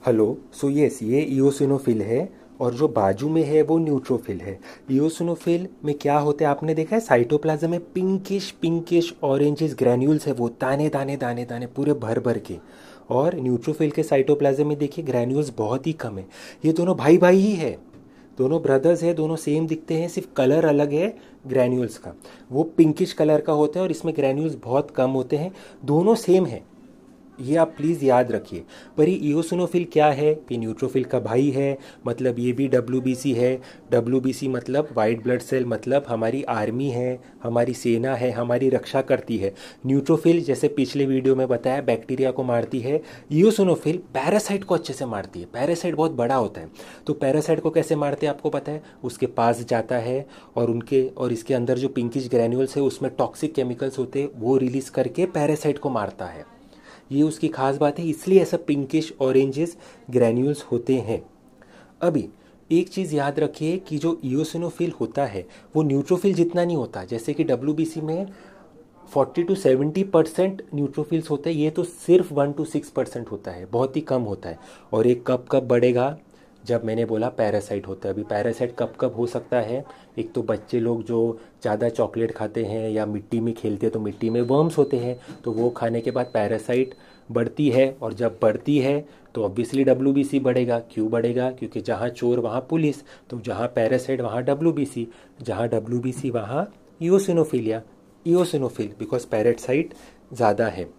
Hello. So yes, ये eosinophil है और जो बाजू में है वो न्यूट्रोफिल है। इओसिनोफिल में क्या होता है आपने देखा है, साइटोप्लाज्म में पिंकिश पिंकिश ऑरेंजिस ग्रैन्यूल्स है, वो दाने दाने दाने दाने पूरे भर भर के। और न्यूट्रोफिल के साइटोप्लाज्म में देखिए ग्रैन्यूल्स बहुत ही कम है। ये दोनों भाई भाई ही है, दोनों ब्रदर्स है, दोनों सेम दिखते हैं, सिर्फ कलर अलग है ग्रैन्यूल्स का। वो पिंकिश कलर का होता है और इसमें ग्रैन्यूल्स बहुत कम होते हैं। दोनों सेम है, ये आप प्लीज़ याद रखिए। पर ये इओसिनोफिल क्या है, ये न्यूट्रोफिल का भाई है। मतलब ये भी डब्ल्यूबीसी है। डब्ल्यूबीसी मतलब वाइट ब्लड सेल, मतलब हमारी आर्मी है, हमारी सेना है, हमारी रक्षा करती है। न्यूट्रोफिल जैसे पिछले वीडियो में बताया बैक्टीरिया को मारती है। इओसिनोफिल पैरासाइट को अच्छे से मारती है। पैरासाइट बहुत बड़ा होता है, तो पैरासाइट को कैसे मारते हैं आपको पता है, उसके पास जाता है और इसके अंदर जो पिंकिश ग्रैन्यूल्स है उसमें टॉक्सिक केमिकल्स होते हैं, वो रिलीज़ करके पैरासाइट को मारता है। ये उसकी खास बात है, इसलिए ऐसा पिंकिश ऑरेंजेस ग्रैन्यूल्स होते हैं। अभी एक चीज़ याद रखिए कि जो इओसिनोफिल होता है वो न्यूट्रोफिल जितना नहीं होता। जैसे कि डब्ल्यूबीसी में 40 to 70% न्यूट्रोफिल्स होते हैं, ये तो सिर्फ 1 to 6% होता है, बहुत ही कम होता है। और एक कब बढ़ेगा, जब मैंने बोला पैरासाइट होता है। अभी पैरासाइट कब हो सकता है, एक तो बच्चे लोग जो ज़्यादा चॉकलेट खाते हैं या मिट्टी में खेलते हैं तो मिट्टी में वर्म्स होते हैं, तो वो खाने के बाद पैरासाइट बढ़ती है। और जब बढ़ती है तो ऑब्वियसली डब्ल्यूबीसी बढ़ेगा। क्यों बढ़ेगा, क्योंकि जहाँ चोर वहाँ पुलिस, तो जहाँ पैरासाइट वहाँ डब्ल्यूबीसी, जहाँ डब्ल्यूबीसी वहाँ इओसिनोफिलिया, इओसिनोफिल बिकॉज पैरासाइट ज़्यादा है।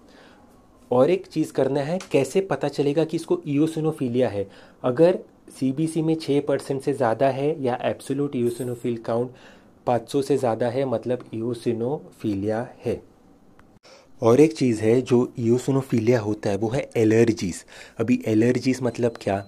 और एक चीज़ करना है, कैसे पता चलेगा कि इसको इओसिनोफिलिया है। अगर सीबीसी में 6% से ज़्यादा है या एब्सोल्यूट इओसिनोफिल काउंट 500 से ज़्यादा है, मतलब इओसिनोफिलिया है। और एक चीज़ है जो इओसिनोफिलिया होता है वो है एलर्जीज़। अभी एलर्जीज़ मतलब क्या,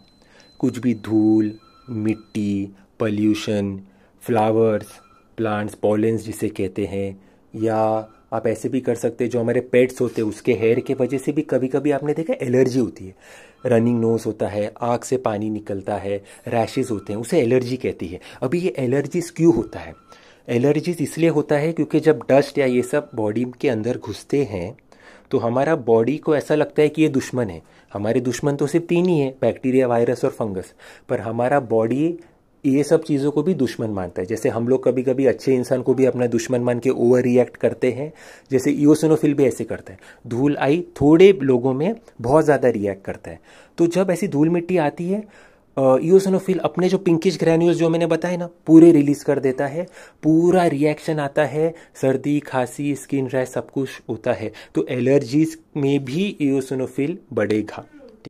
कुछ भी धूल, मिट्टी, पॉल्यूशन, फ्लावर्स, प्लांट्स, पॉलेंस जिसे कहते हैं, या आप ऐसे भी कर सकते हैं जो हमारे पेट्स होते हैं उसके हेयर के वजह से भी कभी कभी आपने देखा एलर्जी होती है। रनिंग नोज होता है, आँख से पानी निकलता है, रैशेज़ होते हैं, उसे एलर्जी कहती है। अभी ये एलर्जीज क्यों होता है, एलर्जीज इसलिए होता है क्योंकि जब डस्ट या ये सब बॉडी के अंदर घुसते हैं तो हमारा बॉडी को ऐसा लगता है कि ये दुश्मन है। हमारे दुश्मन तो सिर्फ 3 ही है, बैक्टीरिया, वायरस और फंगस, पर हमारा बॉडी ये सब चीज़ों को भी दुश्मन मानता है। जैसे हम लोग कभी कभी अच्छे इंसान को भी अपना दुश्मन मान के ओवर रिएक्ट करते हैं, जैसे इओसिनोफिल भी ऐसे करता है। धूल आई, थोड़े लोगों में बहुत ज़्यादा रिएक्ट करता है। तो जब ऐसी धूल मिट्टी आती है, इओसिनोफिल अपने जो पिंकिश ग्रैन्यूल्स जो मैंने बताए ना पूरे रिलीज कर देता है, पूरा रिएक्शन आता है, सर्दी, खांसी, स्किन रैश सब कुछ होता है। तो एलर्जीज में भी इओसिनोफिल बढ़ेगा।